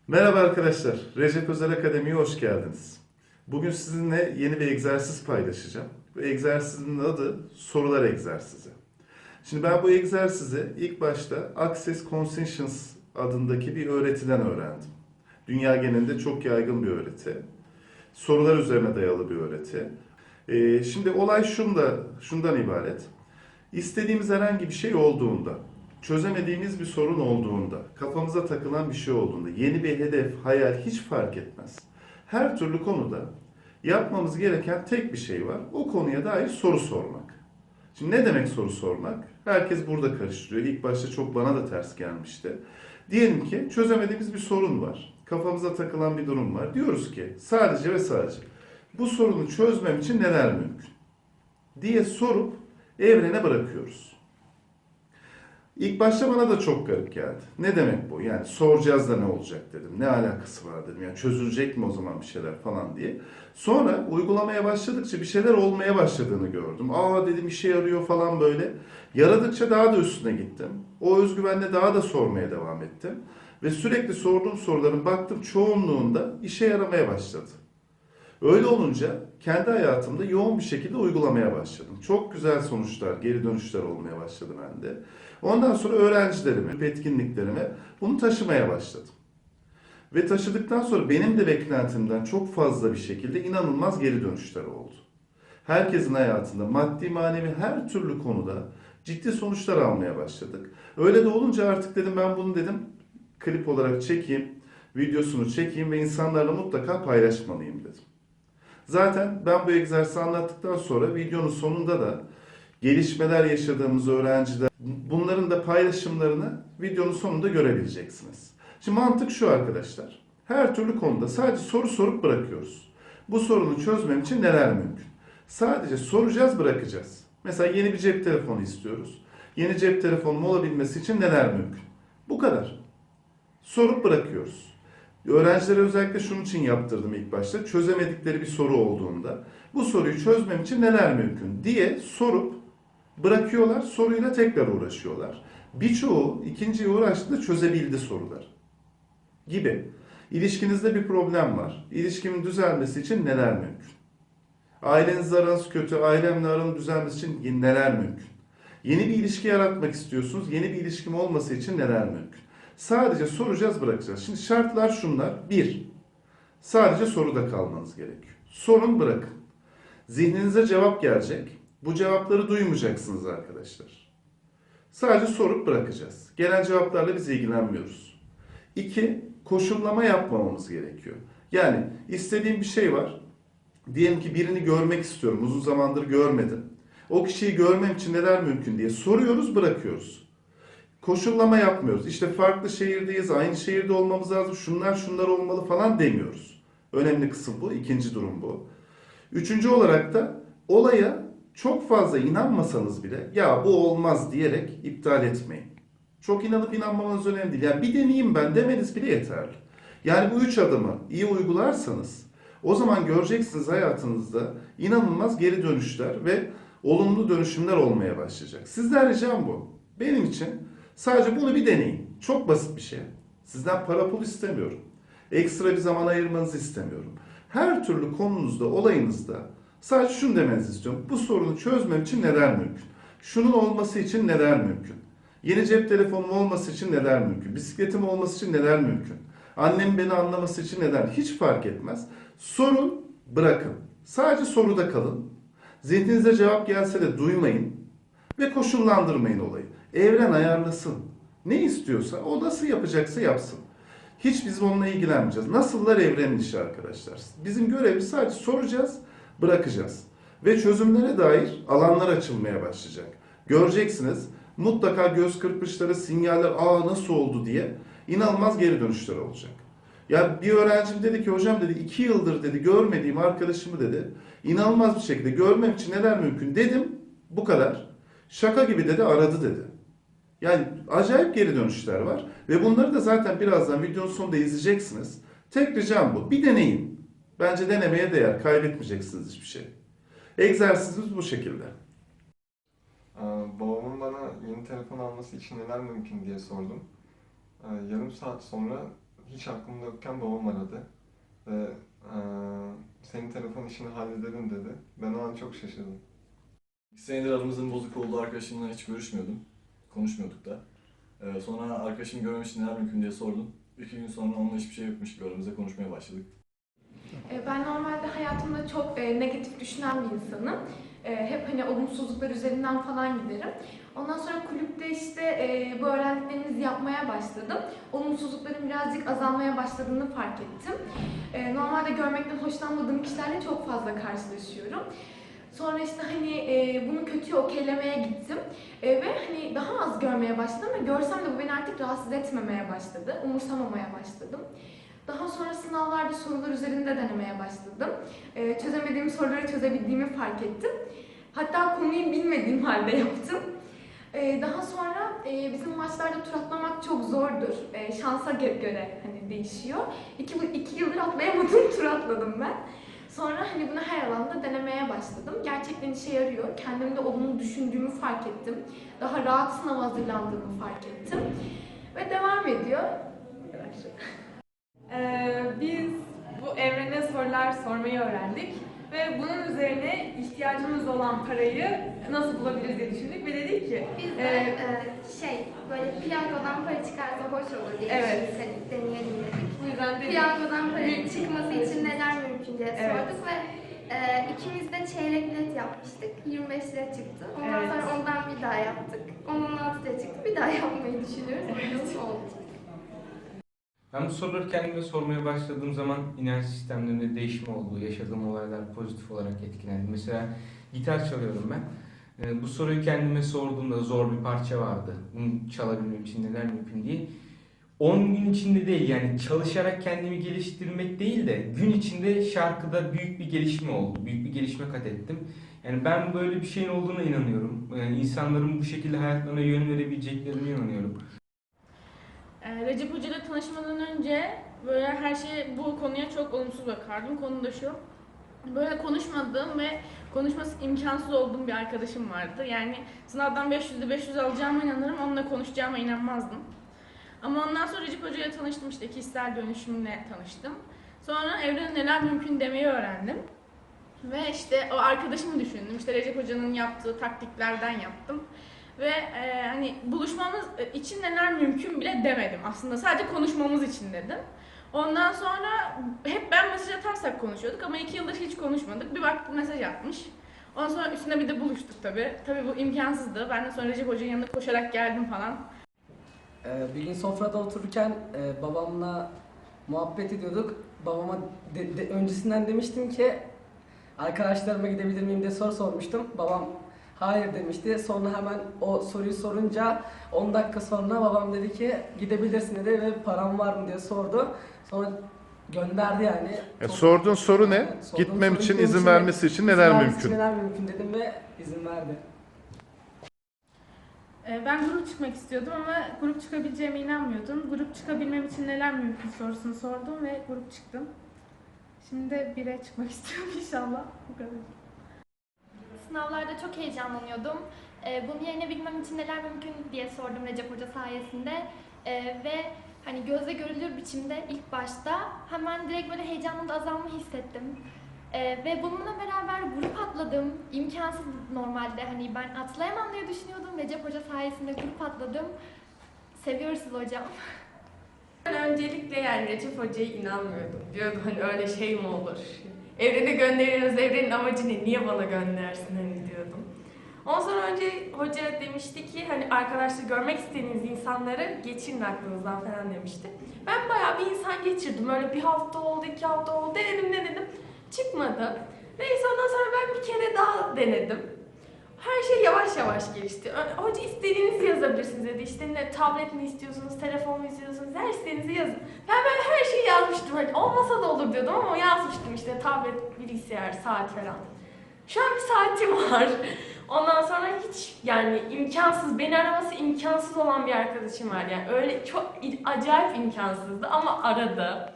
Merhaba arkadaşlar, Recep Özel Akademi'ye hoş geldiniz. Bugün sizinle yeni bir egzersiz paylaşacağım. Bu egzersizin adı sorular egzersizi. Şimdi ben bu egzersizi ilk başta Access Conscience adındaki bir öğretiden öğrendim. Dünya genelinde çok yaygın bir öğreti. Sorular üzerine dayalı bir öğreti. Şimdi olay şundan ibaret. İstediğimiz herhangi bir şey olduğunda, çözemediğimiz bir sorun olduğunda, kafamıza takılan bir şey olduğunda, yeni bir hedef, hayal hiç fark etmez. Her türlü konuda yapmamız gereken tek bir şey var. O konuya dair soru sormak. Şimdi ne demek soru sormak? Herkes burada karıştırıyor. İlk başta çok bana da ters gelmişti. Diyelim ki çözemediğimiz bir sorun var. Kafamıza takılan bir durum var. Diyoruz ki sadece ve sadece bu sorunu çözmem için neler mümkün diye sorup evrene bırakıyoruz. İlk başta bana da çok garip geldi. Ne demek bu? Yani soracağız da ne olacak dedim. Ne alakası var dedim. Yani çözülecek mi o zaman bir şeyler falan diye. Sonra uygulamaya başladıkça bir şeyler olmaya başladığını gördüm. Aa dedim işe yarıyor falan böyle. Yaradıkça daha da üstüne gittim. O özgüvenle daha da sormaya devam ettim. Ve sürekli sorduğum soruların baktım çoğunluğunda işe yaramaya başladı. Öyle olunca kendi hayatımda yoğun bir şekilde uygulamaya başladım. Çok güzel sonuçlar, geri dönüşler olmaya başladı bende. Ondan sonra öğrencilerime, etkinliklerime bunu taşımaya başladım. Ve taşıdıktan sonra benim de beklentimden çok fazla bir şekilde inanılmaz geri dönüşler oldu. Herkesin hayatında maddi manevi her türlü konuda ciddi sonuçlar almaya başladık. Öyle de olunca artık dedim ben bunu dedim klip olarak çekeyim, videosunu çekeyim ve insanlarla mutlaka paylaşmalıyım dedim. Zaten ben bu egzersizi anlattıktan sonra videonun sonunda da gelişmeler yaşadığımız öğrenciler bunların da paylaşımlarını videonun sonunda görebileceksiniz. Şimdi mantık şu arkadaşlar. Her türlü konuda sadece soru sorup bırakıyoruz. Bu sorunu çözmem için neler mümkün? Sadece soracağız, bırakacağız. Mesela yeni bir cep telefonu istiyoruz. Yeni cep telefonum olabilmesi için neler mümkün? Bu kadar. Sorup bırakıyoruz. Öğrencilere özellikle şunun için yaptırdım ilk başta. Çözemedikleri bir soru olduğunda bu soruyu çözmem için neler mümkün diye sorup bırakıyorlar. Soruyla tekrar uğraşıyorlar. Birçoğu ikinciye uğraştığında çözebildi sorular gibi. İlişkinizde bir problem var. İlişkimin düzelmesi için neler mümkün? Ailenizle aranız kötü, ailemle aranın düzelmesi için neler mümkün? Yeni bir ilişki yaratmak istiyorsunuz. Yeni bir ilişkim olması için neler mümkün? Sadece soracağız, bırakacağız. Şimdi şartlar şunlar. Bir, sadece soruda kalmanız gerekiyor. Sorun, bırakın. Zihninize cevap gelecek. Bu cevapları duymayacaksınız arkadaşlar. Sadece sorup bırakacağız. Gelen cevaplarla biz ilgilenmiyoruz. İki, koşullama yapmamamız gerekiyor. Yani istediğim bir şey var. Diyelim ki birini görmek istiyorum. Uzun zamandır görmedim. O kişiyi görmem için neler mümkün diye soruyoruz, bırakıyoruz. Koşullama yapmıyoruz. İşte farklı şehirdeyiz, aynı şehirde olmamız lazım, şunlar olmalı falan demiyoruz. Önemli kısım bu, ikinci durum bu. Üçüncü olarak da olaya çok fazla inanmasanız bile ya bu olmaz diyerek iptal etmeyin. Çok inanıp inanmamanız önemli değil. Yani bir deneyeyim ben demeniz bile yeterli. Yani bu üç adımı iyi uygularsanız o zaman göreceksiniz hayatınızda inanılmaz geri dönüşler ve olumlu dönüşümler olmaya başlayacak. Sizden ricam bu. Benim için sadece bunu bir deneyin. Çok basit bir şey. Sizden para pul istemiyorum. Ekstra bir zaman ayırmanızı istemiyorum. Her türlü konunuzda, olayınızda sadece şunu demenizi istiyorum. Bu sorunu çözmem için neler mümkün? Şunun olması için neler mümkün? Yeni cep telefonum olması için neler mümkün? Bisikletim olması için neler mümkün? Annem beni anlaması için neden? Hiç fark etmez. Sorun, bırakın. Sadece soruda kalın. Zihninize cevap gelse de duymayın ve koşullandırmayın olayı. Evren ayarlasın. Ne istiyorsa, o nasıl yapacaksa yapsın. Hiç biz onunla ilgilenmeyeceğiz. Nasıllar evrenin işi arkadaşlar. Bizim görevimiz sadece soracağız, bırakacağız. Ve çözümlere dair alanlar açılmaya başlayacak. Göreceksiniz mutlaka göz kırpışları, sinyaller aa nasıl oldu diye inanılmaz geri dönüşler olacak. Ya bir öğrencim dedi ki hocam dedi 2 yıldır dedi görmediğim arkadaşımı dedi inanılmaz bir şekilde görmem için neler mümkün dedim bu kadar. Şaka gibi dedi aradı dedi. Yani acayip geri dönüşler var ve bunları da zaten birazdan videonun sonunda izleyeceksiniz. Tek ricam bu. Bir deneyin. Bence denemeye değer. Kaybetmeyeceksiniz hiçbir şey. Egzersizimiz bu şekilde. Babamın bana yeni telefon alması için neler mümkün diye sordum. Yarım saat sonra hiç aklımda yokken babam aradı ve senin telefon işini halledelim dedi. Ben o an çok şaşırdım. 2 senedir aramızın bozuk olduğu arkadaşımla hiç görüşmüyordum. Konuşmuyorduk da. Sonra arkadaşımı görmem için neler mümkün diye sordum. 2 gün sonra onunla hiçbir şey yokmuş gibi aramızda konuşmaya başladık. Ben normalde hayatımda çok negatif düşünen bir insanım. Hep hani olumsuzluklar üzerinden falan giderim. Ondan sonra kulüpte işte bu öğrendiklerimizi yapmaya başladım. Olumsuzlukların birazcık azalmaya başladığını fark ettim. Normalde görmekten hoşlanmadığım kişilerle çok fazla karşılaşıyorum. Sonra işte hani bunu kötüye okeylemeye gittim ve hani daha az görmeye başladım ve görsem de bu beni artık rahatsız etmemeye başladı, umursamamaya başladım. Daha sonra sınavlarda sorular üzerinde denemeye başladım. Çözemediğim soruları çözebildiğimi fark ettim. Hatta konuyu bilmediğim halde yaptım. Daha sonra bizim maçlarda tur atlamak çok zordur. Şansa göre hani değişiyor. 2 yıldır atlayamadığım tur atladım ben. Sonra hani bunu her alanda denemeye başladım. Gerçekten işe yarıyor. Kendimde olumlu düşündüğümü fark ettim. Daha rahat sınava hazırlandığımı fark ettim. Ve devam ediyor. Biz bu evrene sorular sormayı öğrendik ve bunun üzerine ihtiyacımız olan parayı nasıl bulabiliriz diye düşündük ve dedik ki Biz de böyle piyangodan para çıkarsa hoş olur diye Evet. düşündük, deneyelim dedik. bu yüzden dedik Piyangodan para çıkması için neler mümkün diye Evet. sorduk ve ikimiz de çeyrek bilet yapmıştık. 25 lira çıktı. Ondan Evet. sonra ondan bir daha yaptık. Onun 16 lira çıktı. Bir daha yapmayı düşünüyoruz. Bakalım oldu. Ben bu soruları kendime sormaya başladığım zaman inanç sistemlerinde değişim oldu. Yaşadığım olaylar pozitif olarak etkilendi. Mesela gitar çalıyorum ben. Bu soruyu kendime sorduğumda zor bir parça vardı. Bunu çalabilmem için neler mümkün diye. 10 gün içinde değil, yani çalışarak kendimi geliştirmek değil de gün içinde şarkıda büyük bir gelişme oldu. Büyük bir gelişme kat ettim. Yani ben böyle bir şeyin olduğuna inanıyorum. İnsanların bu şekilde hayatlarına yön verebileceklerine inanıyorum. Recep Hoca ile tanışmadan önce böyle her şey bu konuya çok olumsuz bakardım. Konu da şu. Böyle konuşmadığım ve konuşması imkansız olduğum bir arkadaşım vardı. Yani sınavdan 500'de 500 alacağıma inanırım, onunla konuşacağıma inanmazdım. Ama ondan sonra Recep Hoca ile tanıştım, işte kişisel dönüşümle tanıştım. Sonra evrene neler mümkün demeyi öğrendim. Ve işte o arkadaşımı düşündüm. İşte Recep Hoca'nın yaptığı taktiklerden yaptım. Ve hani buluşmamız için neler mümkün bile demedim aslında. Sadece konuşmamız için dedim. Ondan sonra hep ben mesaj atarsak konuşuyorduk ama 2 yıldır hiç konuşmadık. Bir baktım mesaj atmış. Ondan sonra üstüne bir de buluştuk tabii. Tabii bu imkansızdı. Ben de sonra Recep Hoca'nın yanına koşarak geldim falan. Bir gün sofrada otururken babamla muhabbet ediyorduk. Babama öncesinden demiştim ki arkadaşlarıma gidebilir miyim diye soru sormuştum. Babam hayır demişti. Sonra hemen o soruyu sorunca 10 dakika sonra babam dedi ki gidebilirsin dedi ve param var mı diye sordu. Sonra gönderdi yani. Sorduğun soru ne? Sorduğum Gitmem soru için, gitmem izin için vermesi için neler izin vermesi mümkün? için neler mümkün dedim ve izin verdi. Ben grup çıkmak istiyordum ama grup çıkabileceğime inanmıyordum. Grup çıkabilmem için neler mümkün sorusunu sordum ve grup çıktım. Şimdi de 1'e çıkmak istiyorum inşallah. Bu kadar. Sınavlarda çok heyecanlanıyordum. Bunu yenebilmem için neler mümkün diye sordum Recep Hoca sayesinde. Ve hani gözle görülür biçimde ilk başta hemen direkt böyle heyecanımın da azalma hissettim. Ve bununla beraber grup atladım. İmkansız normalde, hani ben atlayamam diye düşünüyordum. Recep Hoca sayesinde grup atladım. Seviyoruz sizi hocam. ben öncelikle yani Recep Hoca'ya inanmıyordum. Diyordum hani öyle şey mi olur? Evrene gönderiyoruz, evrenin amacı ne? Niye bana göndersin hani diyordum. Ondan sonra önce hoca demişti ki hani arkadaşlar görmek istediğiniz insanları geçirin aklınızdan falan demişti. Ben bayağı bir insan geçirdim. Öyle bir hafta oldu, 2 hafta oldu. Denedim. Çıkmadı. Neyse ondan sonra ben bir kere daha denedim. Her şey yavaş yavaş gelişti. Hoca istediğinizi yazabilirsiniz dedi. İşte ne, tablet mi istiyorsunuz, telefon mu istiyorsunuz, her istediğinizi yazın. Ben her şeyi yazmıştım. Hani olmasa da olur diyordum ama yazmıştım işte tablet, bilgisayar, saat falan. Şu an bir saatim var. Ondan sonra hiç yani imkansız, beni araması imkansız olan bir arkadaşım var. Yani öyle çok acayip imkansızdı ama aradı.